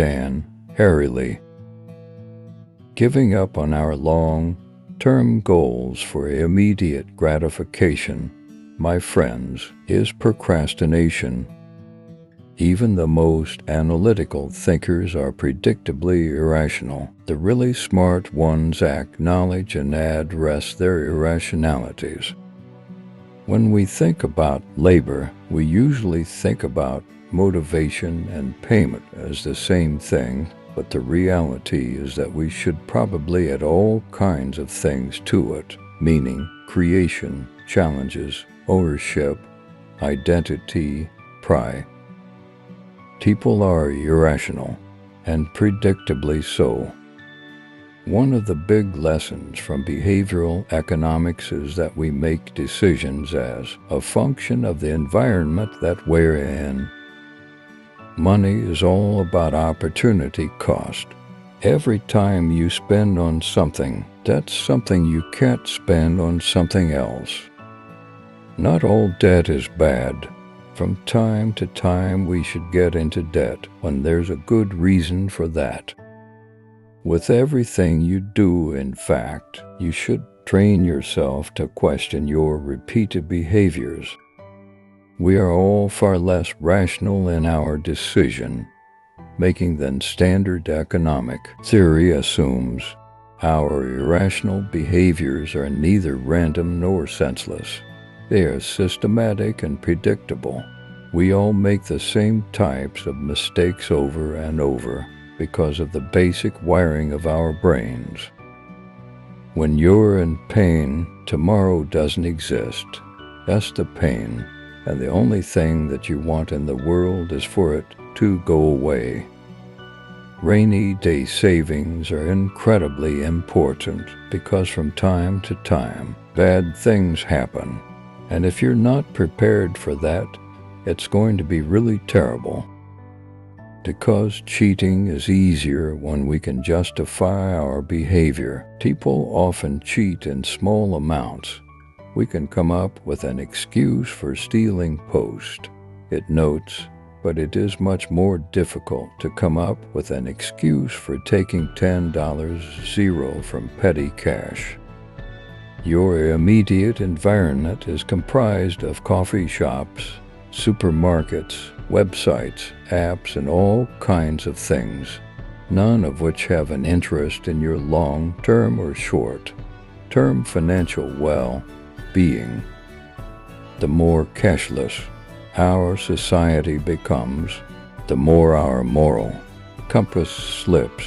Dan Airely. Giving up on our long-term goals for immediate gratification, my friends, is procrastination. Even the most analytical thinkers are predictably irrational. The really smart ones acknowledge and address their irrationalities. When we think about labor, we usually think about motivation and payment as the same thing, but the reality is that we should probably add all kinds of things to it, meaning creation, challenges, ownership, identity, pride. People are irrational, and predictably so. One of the big lessons from behavioral economics is that we make decisions as a function of the environment that we're in. Money is all about opportunity cost. Every time you spend on something, that's something you can't spend on something else. Not all debt is bad. From time to time, we should get into debt when there's a good reason for that. With everything you do, in fact, you should train yourself to question your repeated behaviors. We are all far less rational in our decision-making than standard economic theory assumes. Our irrational behaviors are neither random nor senseless. They are systematic and predictable. We all make the same types of mistakes over and over because of the basic wiring of our brains. When you're in pain, tomorrow doesn't exist. That's the pain, and the only thing that you want in the world is for it to go away. Rainy day savings are incredibly important because from time to time, bad things happen. And if you're not prepared for that, it's going to be really terrible. Because cheating is easier when we can justify our behavior, people often cheat in small amounts. We can come up with an excuse for stealing post. It notes, but it is much more difficult to come up with an excuse for taking $10 from petty cash. Your immediate environment is comprised of coffee shops, supermarkets, websites, apps, and all kinds of things, none of which have an interest in your long-term or short-term financial well-being. The more cashless our society becomes, the more our moral compass slips.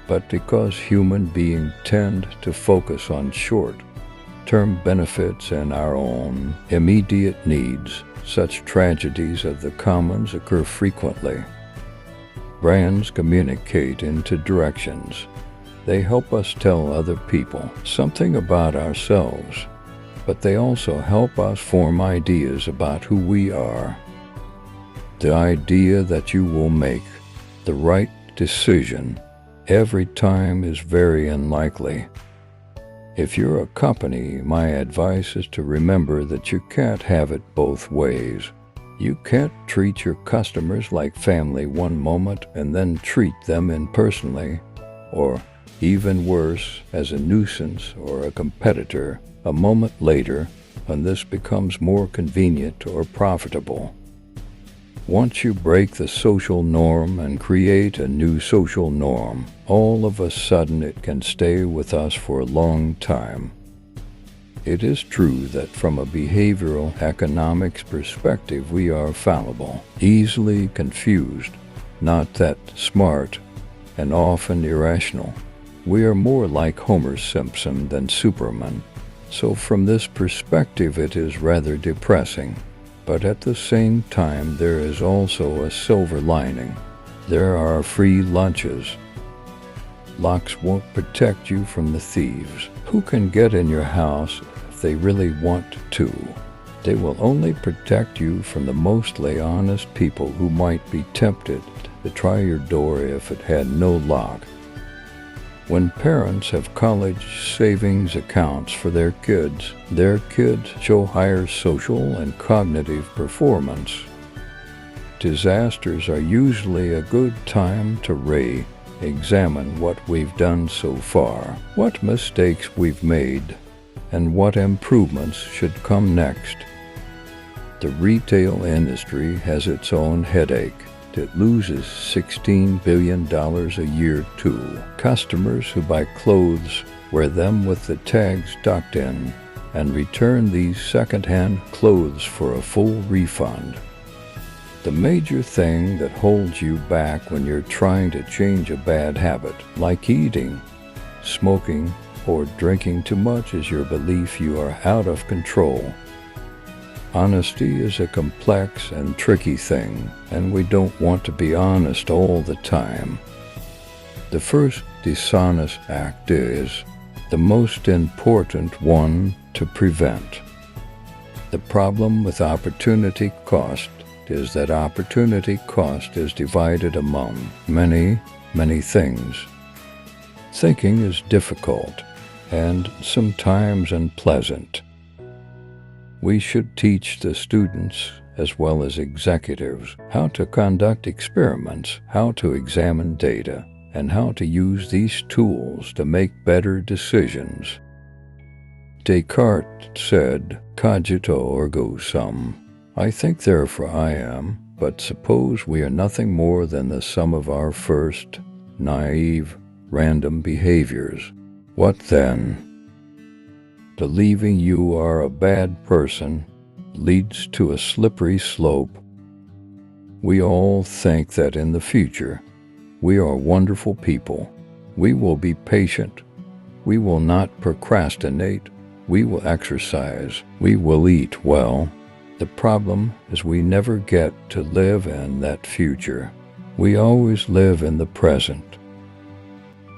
But because human beings tend to focus on short-term benefits and our own immediate needs, such tragedies of the commons occur frequently. Brands communicate into directions. They help us tell other people something about ourselves, but they also help us form ideas about who we are. The idea that you will make the right decision every time is very unlikely. If you're a company, my advice is to remember that you can't have it both ways. You can't treat your customers like family one moment and then treat them impersonally, or even worse, as a nuisance or a competitor a moment later when this becomes more convenient or profitable. Once you break the social norm and create a new social norm, all of a sudden it can stay with us for a long time. It is true that from a behavioral economics perspective we are fallible, easily confused, not that smart, and often irrational. We are more like Homer Simpson than Superman. So from this perspective it is rather depressing. But at the same time, there is also a silver lining. There are free lunches. Locks won't protect you from the thieves, who can get in your house if they really want to. They will only protect you from the mostly honest people who might be tempted to try your door if it had no lock. When parents have college savings accounts for their kids show higher social and cognitive performance. Disasters are usually a good time to re-examine what we've done so far, what mistakes we've made, and what improvements should come next. The retail industry has its own headache. It loses $16 billion a year to customers who buy clothes, wear them with the tags tucked in, and return these second-hand clothes for a full refund. The major thing that holds you back when you're trying to change a bad habit, like eating, smoking, or drinking too much, is your belief you are out of control. Honesty is a complex and tricky thing, and we don't want to be honest all the time. The first dishonest act is the most important one to prevent. The problem with opportunity cost is that opportunity cost is divided among many, many things. Thinking is difficult and sometimes unpleasant. We should teach the students, as well as executives, how to conduct experiments, how to examine data, and how to use these tools to make better decisions. Descartes said, "Cogito ergo sum." I think therefore I am, but suppose we are nothing more than the sum of our first, naive, random behaviors. What then? Believing you are a bad person leads to a slippery slope. We all think that in the future we are wonderful people. We will be patient. We will not procrastinate. We will exercise. We will eat well. The problem is we never get to live in that future. We always live in the present.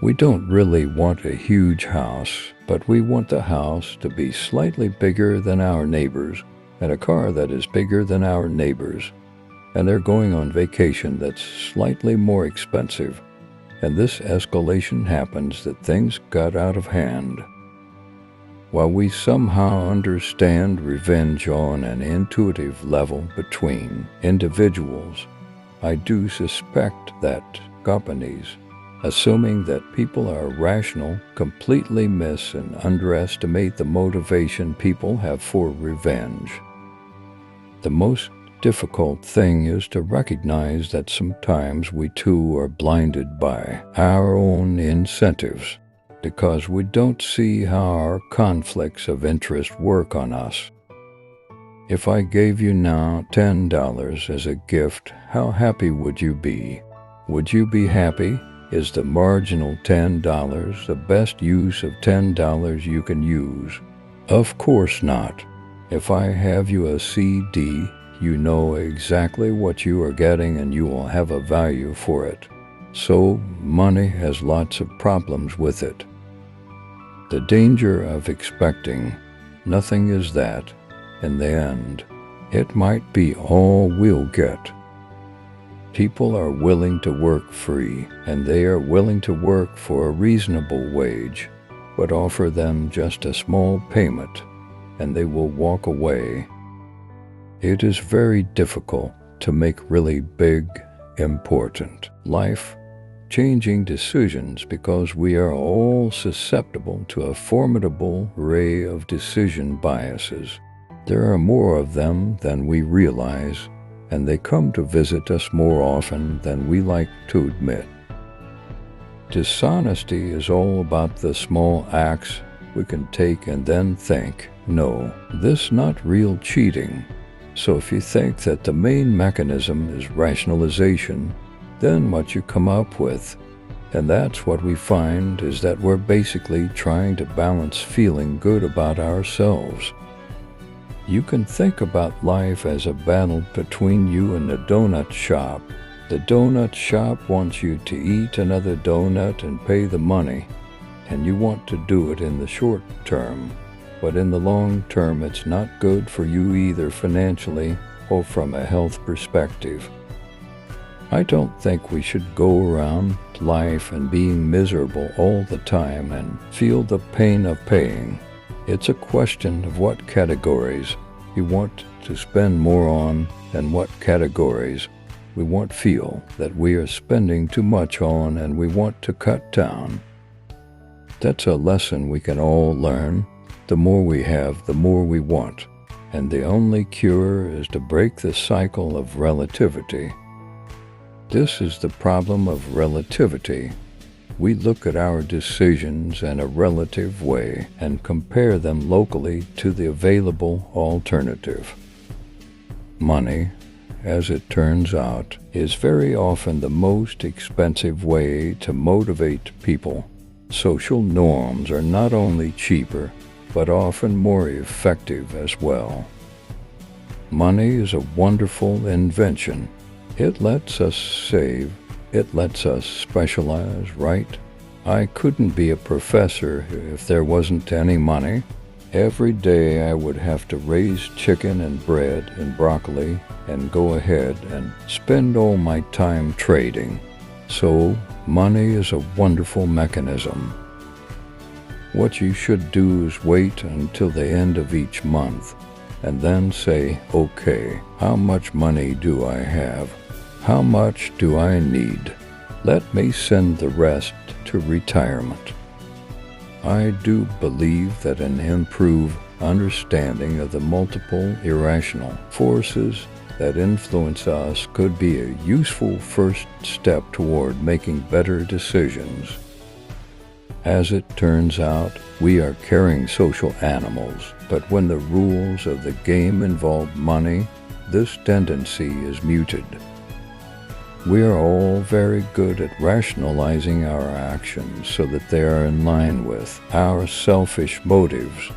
We don't really want a huge house, but we want the house to be slightly bigger than our neighbors, and a car that is bigger than our neighbors. And they're going on vacation that's slightly more expensive. And this escalation happens that things got out of hand. While we somehow understand revenge on an intuitive level between individuals, I do suspect that companies, assuming that people are rational, completely miss and underestimate the motivation people have for revenge. The most difficult thing is to recognize that sometimes we too are blinded by our own incentives, because we don't see how our conflicts of interest work on us. If I gave you now $10 as a gift, how happy would you be? Would you be happy? Is the marginal $10 the best use of $10 you can use? Of course not. If I have you a CD, you know exactly what you are getting and you will have a value for it. So money has lots of problems with it. The danger of expecting nothing is that, in the end, it might be all we'll get. People are willing to work free, and they are willing to work for a reasonable wage, but offer them just a small payment, and they will walk away. It is very difficult to make really big, important, life-changing decisions because we are all susceptible to a formidable array of decision biases. There are more of them than we realize, and they come to visit us more often than we like to admit. Dishonesty is all about the small acts we can take and then think, no, this not real cheating. So if you think that the main mechanism is rationalization, then what you come up with, and that's what we find, is that we're basically trying to balance feeling good about ourselves. You can think about life as a battle between you and the donut shop. The donut shop wants you to eat another donut and pay the money, and you want to do it in the short term. But in the long term, it's not good for you either financially or from a health perspective. I don't think we should go around life and being miserable all the time and feel the pain of paying. It's a question of what categories you want to spend more on and what categories we want feel that we are spending too much on and we want to cut down. That's a lesson we can all learn. The more we have, the more we want. And the only cure is to break the cycle of relativity. This is the problem of relativity. We look at our decisions in a relative way and compare them locally to the available alternative. Money, as it turns out, is very often the most expensive way to motivate people. Social norms are not only cheaper, but often more effective as well. Money is a wonderful invention. It lets us save. It lets us specialize, right? I couldn't be a professor if there wasn't any money. Every day I would have to raise chicken and bread and broccoli and go ahead and spend all my time trading. So, money is a wonderful mechanism. What you should do is wait until the end of each month and then say, okay, how much money do I have? How much do I need? Let me send the rest to retirement. I do believe that an improved understanding of the multiple irrational forces that influence us could be a useful first step toward making better decisions. As it turns out, we are caring social animals, but when the rules of the game involve money, this tendency is muted. We are all very good at rationalizing our actions so that they are in line with our selfish motives,